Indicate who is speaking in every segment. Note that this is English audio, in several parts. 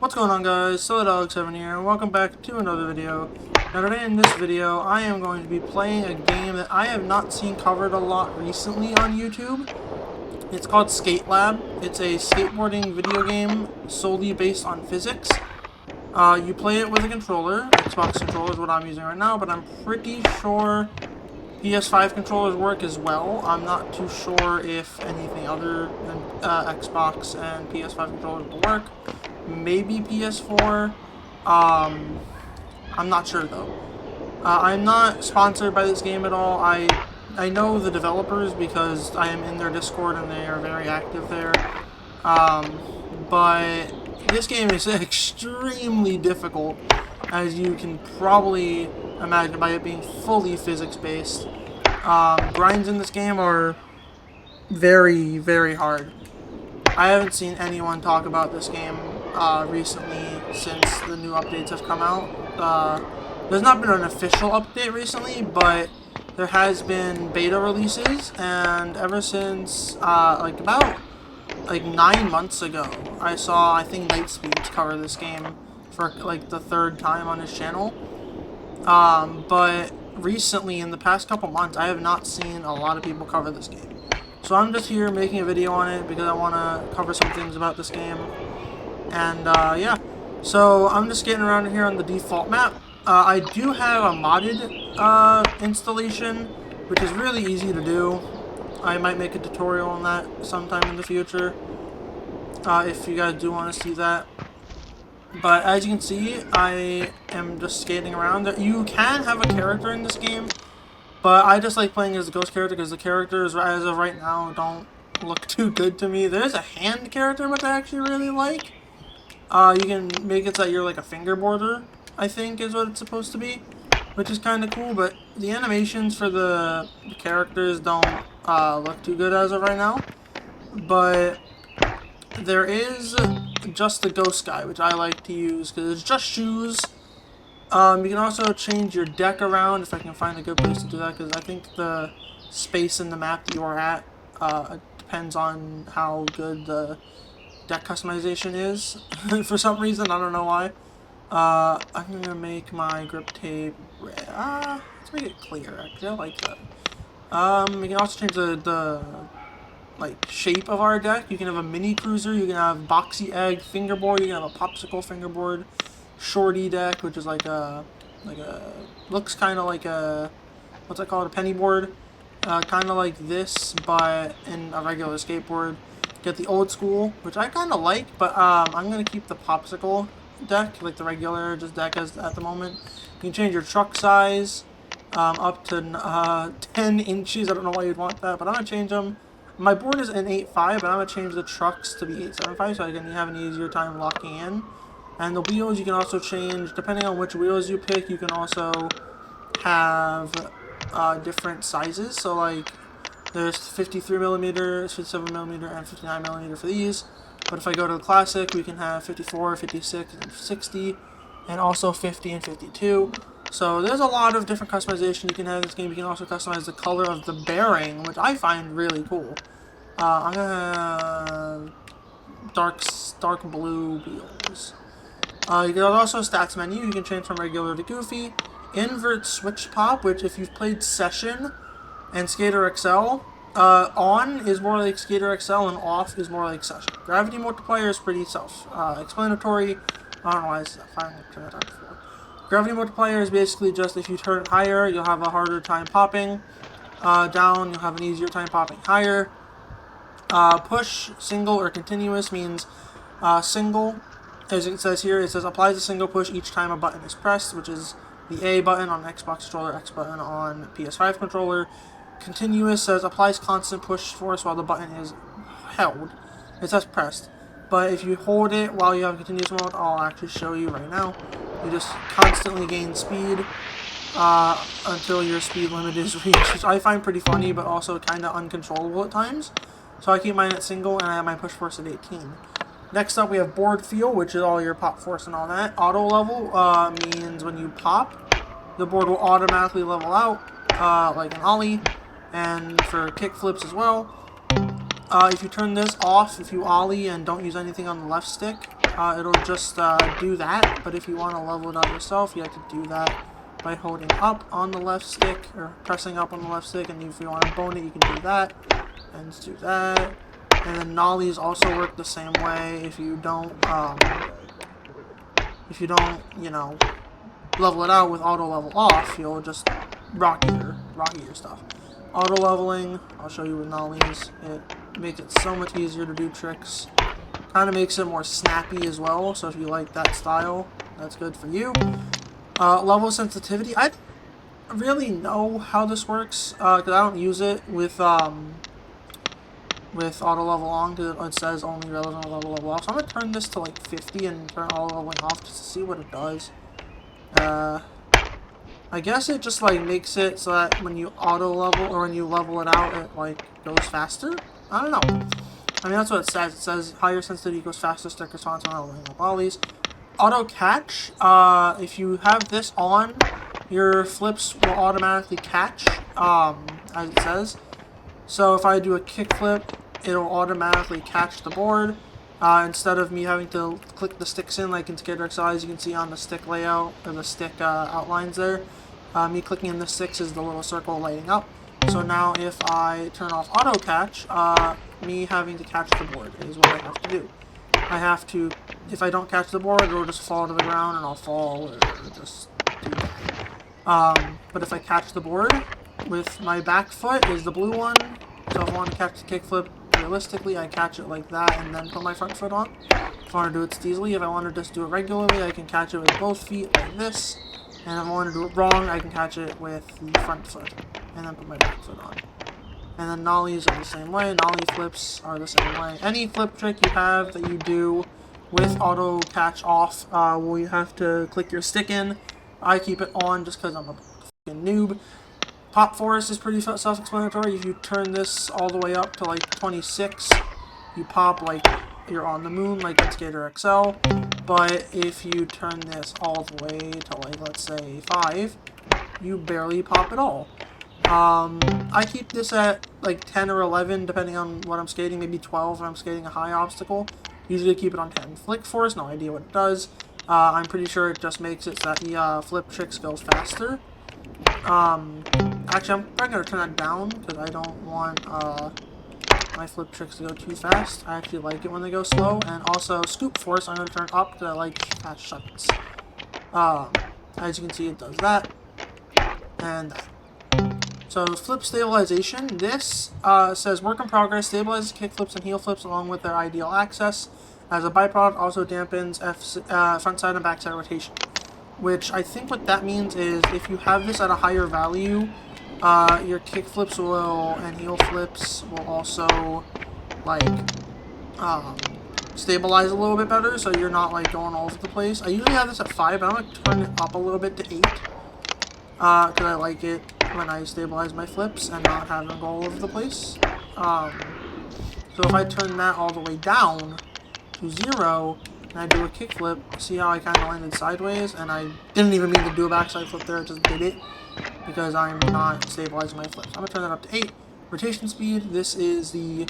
Speaker 1: What's going on, guys? SkateLab here, and welcome back to another video. Now today in this video, I am going to be playing a game that I have not seen covered a lot recently on YouTube. It's called SkateLab. It's a skateboarding video game solely based on physics. You play it with a controller. Xbox controller is what I'm using right now, but I'm pretty sure PS5 controllers work as well. I'm not too sure if anything other than Xbox and PS5 controllers will work. Maybe PS4. I'm not sure though. I'm not sponsored by this game at all. I know the developers because I am in their Discord and they are very active there. But this game is extremely difficult, as you can probably imagine by it being fully physics-based. Grinds in this game are very, very hard. I haven't seen anyone talk about this game recently since the new updates have come out. There's not been an official update recently, but there has been beta releases, and ever since about 9 months ago, I saw, I think, Nightspeed cover this game for like the third time on his channel. But recently, in the past couple months, I have not seen a lot of people cover this game. So I'm just here making a video on it because I want to cover some things about this game. And yeah, so I'm just getting around here on the default map. I do have a modded installation, which is really easy to do. I might make a tutorial on that sometime in the future, if you guys do want to see that. But as you can see, I am just skating around. You can have a character in this game, but I just like playing as the ghost character because the characters, as of right now, don't look too good to me. There's a hand character, which I actually really like. You can make it so that you're like a fingerboarder, I think is what it's supposed to be, which is kind of cool, but the animations for the characters don't look too good as of right now. But there is just the ghost guy, which I like to use because it's just shoes. You can also change your deck around, if I can find a good place to do that, because I think the space in the map that you are at depends on how good the deck customization is. For some reason, I don't know why. I'm going to make my grip tape red. Let's make it clear, actually. I like that. We can also change the shape of our deck. You can have a mini cruiser, you can have boxy egg fingerboard, you can have a popsicle fingerboard, shorty deck, which is looks kind of like a, what's that called, a penny board, kind of like this, but in a regular skateboard. Get the old school, which I kind of like, but I'm gonna keep the popsicle deck, like the regular just deck as at the moment. You can change your truck size up to 10 inches. I don't know why you'd want that, but I'm gonna change them. My board is an 8.5, but I'm gonna change the trucks to be 8.75, so I can have an easier time locking in. And the wheels you can also change depending on which wheels you pick. You can also have different sizes. So like, there's 53mm, 57mm, and 59mm for these. But if I go to the classic, we can have 54, 56, and 60, and also 50 and 52. So there's a lot of different customization you can have in this game. You can also customize the color of the bearing, which I find really cool. I'm gonna have dark blue wheels. You can also stats menu. You can change from regular to goofy. Invert switch pop, which if you've played Session and Skater XL, on is more like Skater XL and off is more like Session. Gravity multiplier is pretty self-explanatory. I don't know why I finally turned that on before. Gravity multiplier is basically just if you turn it higher, you'll have a harder time popping. Down, you'll have an easier time popping higher. Push, single, or continuous means single. As it says here, it says applies a single push each time a button is pressed, which is the A button on Xbox controller, X button on PS5 controller. Continuous says applies constant push force while the button is held. It says pressed. But if you hold it while you have continuous mode, I'll actually show you right now. You just constantly gain speed until your speed limit is reached, which I find pretty funny, but also kind of uncontrollable at times. So I keep mine at single, and I have my push force at 18. Next up, we have board feel, which is all your pop force and all that. Auto level means when you pop, the board will automatically level out, like an ollie, and for kick flips as well. if you turn this off, if you ollie and don't use anything on the left stick, it'll just do that. But if you want to level it out yourself, you have to do that by holding up on the left stick, or pressing up on the left stick, and if you want to bone it, you can do that, and just do that. And then nollies also work the same way. If you don't, you know, level it out with auto level off, you'll just rocky your stuff. Auto leveling, I'll show you with nollies. It makes it so much easier to do tricks. Kind of makes it more snappy as well, so if you like that style, that's good for you. Level sensitivity, I don't really know how this works, because I don't use it with auto level on, because it says only relevant level off. So I'm going to turn this to like 50 and turn auto leveling off just to see what it does. I guess it just like makes it so that when you auto level, or when you level it out, it like goes faster? I don't know. I mean, that's what it says. It says higher sensitivity equals faster stick response on leveling up ollies. Auto catch, if you have this on, your flips will automatically catch, as it says. So if I do a kickflip, it'll automatically catch the board, instead of me having to click the sticks in like in SkateLab, as you can see on the stick layout, or the stick outlines there. Me clicking in the sticks is the little circle lighting up. So now if I turn off auto catch, me having to catch the board is what I have to do. I have to, if I don't catch the board, it'll just fall to the ground and I'll fall, or just do that. But if I catch the board with my back foot is the blue one, so if I want to catch the kickflip realistically, I catch it like that and then put my front foot on. If I want to do it steezily, if I want to just do it regularly, I can catch it with both feet like this. And if I want to do it wrong, I can catch it with the front foot and then put my back foot on. And then nollies are the same way. Nollie flips are the same way. Any flip trick you have that you do with auto catch off, will you have to click your stick in. I keep it on just because I'm a fucking noob. Pop force is pretty self-explanatory. If you turn this all the way up to like 26, you pop like you're on the moon, like in Skater XL. But if you turn this all the way to like, let's say 5, you barely pop at all. I keep this at like 10 or 11 depending on what I'm skating, maybe 12 if I'm skating a high obstacle. Usually keep it on 10. Flick force, no idea what it does. I'm pretty sure it just makes it so that the flip tricks goes faster. Actually, I'm probably going to turn that down because I don't want my flip tricks to go too fast. I actually like it when they go slow. And also, scoop force, I'm going to turn up to like fast shuts. As you can see, it does that. And that. So, flip stabilization. This says work in progress, stabilizes kickflips and heel flips along with their ideal access. As a byproduct, also dampens front side and back side rotation. Which I think what that means is if you have this at a higher value, your kickflips will and heel flips will also like stabilize a little bit better, so you're not like going all over the place. I usually have this at 5, but I'm gonna turn it up a little bit to 8 because I like it when I stabilize my flips and not have them go all over the place. So if I turn that all the way down to 0 and I do a kickflip, see how I kind of landed sideways, and I didn't even mean to do a backside flip there, I just did it because I'm not stabilizing my flips. I'm going to turn that up to 8. Rotation speed, this is the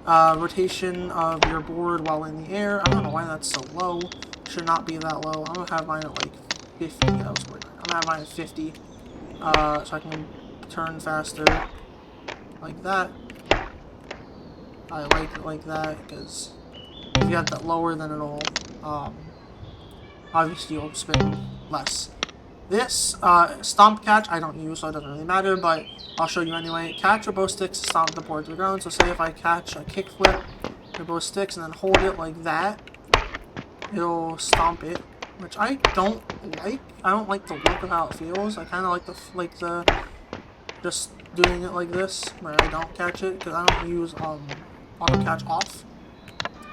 Speaker 1: rotation of your board while in the air. I don't know why that's so low. Should not be that low. I'm going to have mine at like 50. I'm going to have mine at 50 so I can turn faster like that. I like it like that because if you have that lower, then it'll obviously you'll spin less. This stomp catch I don't use, so it doesn't really matter, but I'll show you anyway. Catch with both sticks to stomp the board to the ground. So say if I catch a kickflip with both sticks and then hold it like that, it'll stomp it, which I don't like. I don't like the look of how it feels. I kind of like the just doing it like this where I don't catch it because I don't use auto catch off.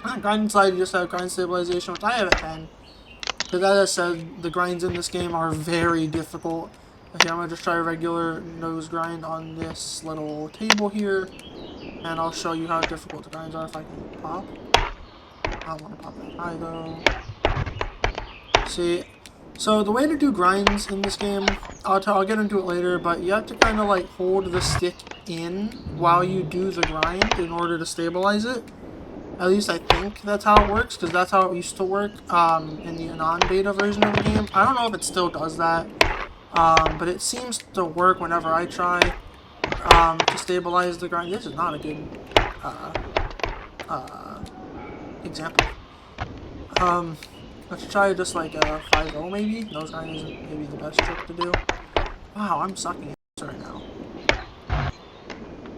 Speaker 1: On grind side, you just have grind stabilization, which I have at 10. Because as I said, the grinds in this game are very difficult. Okay, I'm going to just try a regular nose grind on this little table here. And I'll show you how difficult the grinds are if I can pop. I don't want to pop that high though. See, So the way to do grinds in this game, I'll get into it later, but you have to kind of like hold the stick in while you do the grind in order to stabilize it. At least I think that's how it works, because that's how it used to work in the non-beta version of the game. I don't know if it still does that, but it seems to work whenever I try to stabilize the grind. This is not a good example. Let's try just like a 5-0 maybe. Nose grind isn't maybe the best trick to do. Wow, I'm sucking at this right now.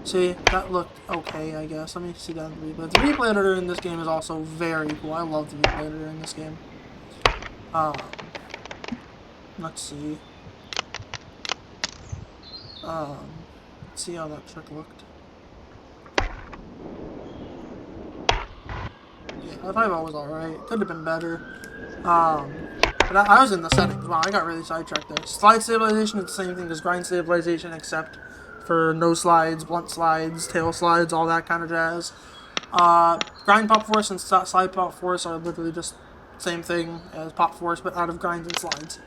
Speaker 1: See, that looked okay, I guess. Let me see that in the replay. The replay editor in this game is also very cool. I love the replay editor in this game. Let's see. Let's see how that trick looked. Yeah, the 5-0 was alright. Could have been better. But I was in the settings. Wow, I got really sidetracked there. Slide stabilization is the same thing as grind stabilization, except for nose slides, blunt slides, tail slides, all that kind of jazz. Grind pop force and slide pop force are literally just the same thing as pop force, but out of grinds and slides.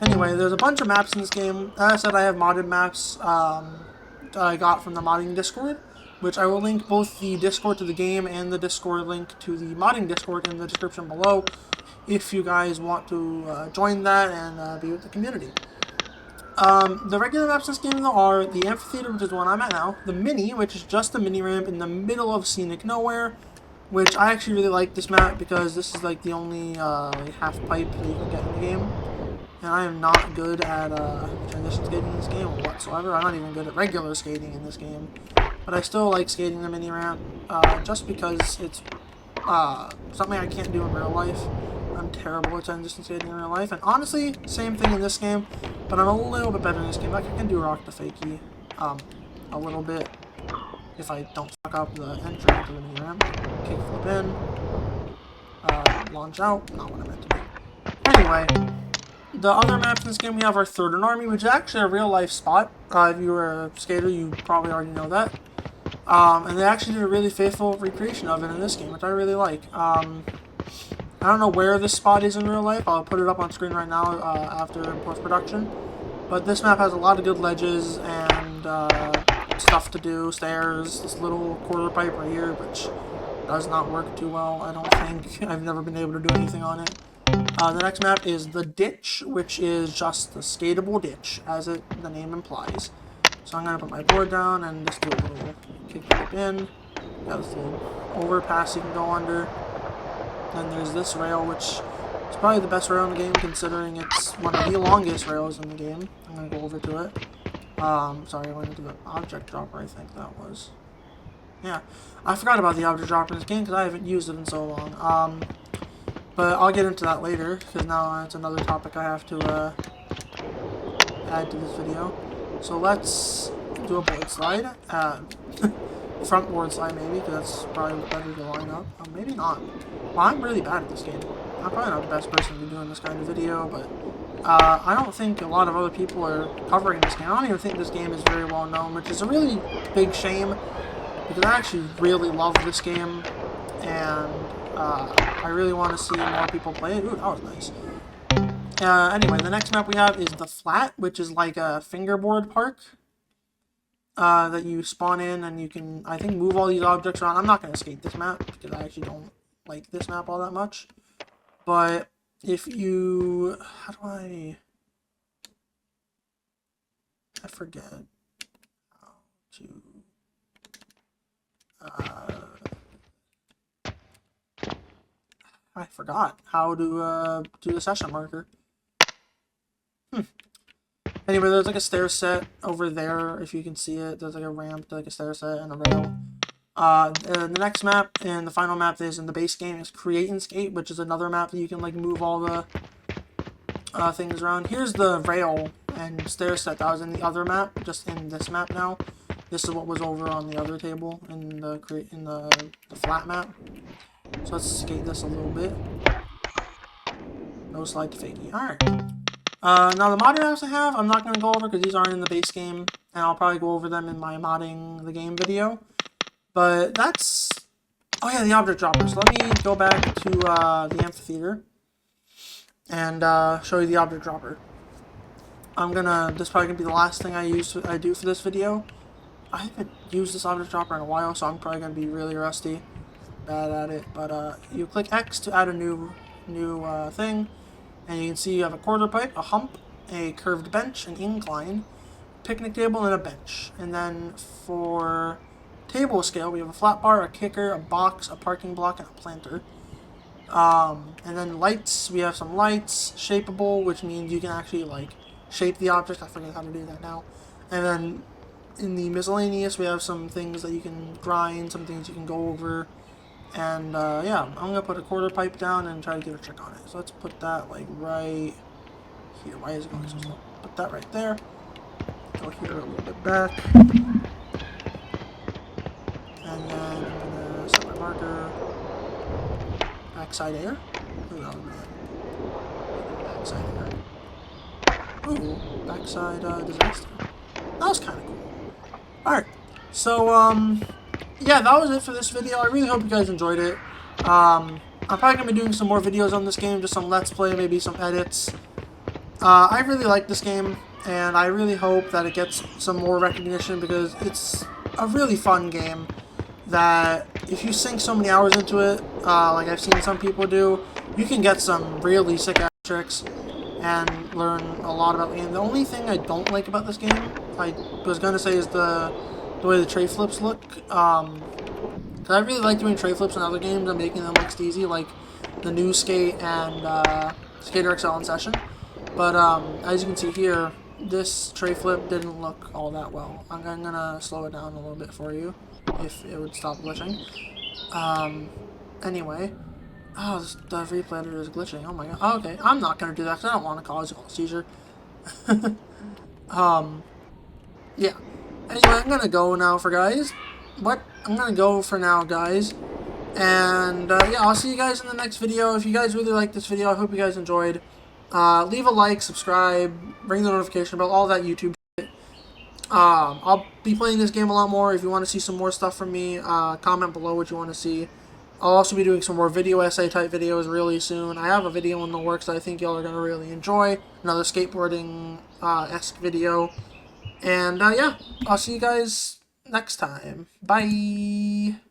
Speaker 1: Anyway, there's a bunch of maps in this game. As I said, I have modded maps that I got from the modding Discord, which I will link both the Discord to the game and the Discord link to the modding Discord in the description below if you guys want to join that and be with the community. The regular maps in this game, though, are the Amphitheater, which is the one I'm at now, the Mini, which is just a mini ramp in the middle of Scenic Nowhere, which I actually really like this map because this is like the only half pipe that you can get in the game. And I am not good at transition skating in this game whatsoever. I'm not even good at regular skating in this game. But I still like skating the mini ramp just because it's something I can't do in real life. I'm terrible at transition skating in real life. And honestly, same thing in this game, but I'm a little bit better in this game. Like I can do rock to fakie a little bit if I don't fuck up the entry into the mini ramp. Kick flip in. Launch out. Not what I meant to do. Anyway. The other maps in this game, we have our Third and Army, which is actually a real-life spot. If you were a skater, you probably already know that. And they actually did a really faithful recreation of it in this game, which I really like. I don't know where this spot is in real life. I'll put it up on screen right now after post-production. But this map has a lot of good ledges and stuff to do, stairs, this little quarter pipe right here, which does not work too well, I don't think. I've never been able to do anything on it. The next map is the Ditch, which is just the skatable ditch, as the name implies. So I'm going to put my board down and just do a little kick flip in. Got this little overpass you can go under. Then there's this rail, which is probably the best rail in the game, considering it's one of the longest rails in the game. I'm going to go over to it. Sorry, I went into the object dropper, I think that was. Yeah, I forgot about the object dropper in this game because I haven't used it in so long. But I'll get into that later, because now it's another topic I have to add to this video. So let's do a board slide. Front board slide maybe, because that's probably better to line up. Maybe not. Well, I'm really bad at this game. I'm probably not the best person to be doing this kind of video, but I don't think a lot of other people are covering this game. I don't even think this game is very well known, which is a really big shame, because I actually really love this game, and I really want to see more people play it. Ooh, that was nice. Anyway, the next map we have is the Flat, which is like a fingerboard park that you spawn in, and you can, I think, move all these objects around. I'm not going to skate this map, because I actually don't like this map all that much. But if you... How do I forget how to... I forgot how to do the session marker. Anyway, there's like a stair set over there, if you can see it. There's like a ramp, like a stair set, and a rail. The next map, and the final map that is in the base game, is Create and Skate, which is another map that you can like move all the things around. Here's the rail and stair set that was in the other map, just in this map now. This is what was over on the other table in the Flat map. So let's skate this a little bit. No slide to fakie. Alright. Now the modded maps I have, I'm not going to go over because these aren't in the base game. And I'll probably go over them in my modding the game video. But that's... Oh yeah, the object dropper. So let me go back to the amphitheater. and show you the object dropper. This is probably gonna be the last thing I do for this video. I haven't used this object dropper in a while, so I'm probably gonna be really rusty, bad at it. But you click X to add a new thing, and you can see you have a quarter pipe, a hump, a curved bench, an incline, picnic table, and a bench. And then for table scale, we have a flat bar, a kicker, a box, a parking block, and a planter. And then lights, we have some lights, shapeable, which means you can actually like shape the object. I forget how to do that now. And then in the miscellaneous, we have some things that you can grind, some things you can go over. And yeah, I'm gonna put a quarter pipe down and try to get a trick on it. So let's put that like right here. Why is it going so slow? Put that right there. Go here a little bit back. And then I'm gonna set my marker. Backside air. Ooh, that was really backside air. Ooh, backside disaster. That was kind of cool. Alright, so yeah, that was it for this video. I really hope you guys enjoyed it. I'm probably going to be doing some more videos on this game, just some Let's Play, maybe some edits. I really like this game, and I really hope that it gets some more recognition, because it's a really fun game that if you sink so many hours into it, like I've seen some people do, you can get some really sick-ass tricks and learn a lot about the game. The only thing I don't like about this game, I was going to say, is the way the tray flips look. Cause I really like doing tray flips in other games and making them look easy, like the new Skate and Skater XL in Session. But as you can see here, this tray flip didn't look all that well. I'm gonna slow it down a little bit for you, if it would stop glitching. Anyway. Oh, the replay editor is glitching. Oh my god. Oh, okay, I'm not gonna do that because I don't want to cause a seizure. Yeah. Anyway, I'm gonna go now for guys. I'm gonna go for now, guys. And yeah, I'll see you guys in the next video. If you guys really like this video, I hope you guys enjoyed. Leave a like, subscribe, ring the notification bell, all that YouTube shit. I'll be playing this game a lot more. If you want to see some more stuff from me, comment below what you want to see. I'll also be doing some more video essay type videos really soon. I have a video in the works that I think y'all are going to really enjoy. Another skateboarding-esque video. And yeah, I'll see you guys next time. Bye!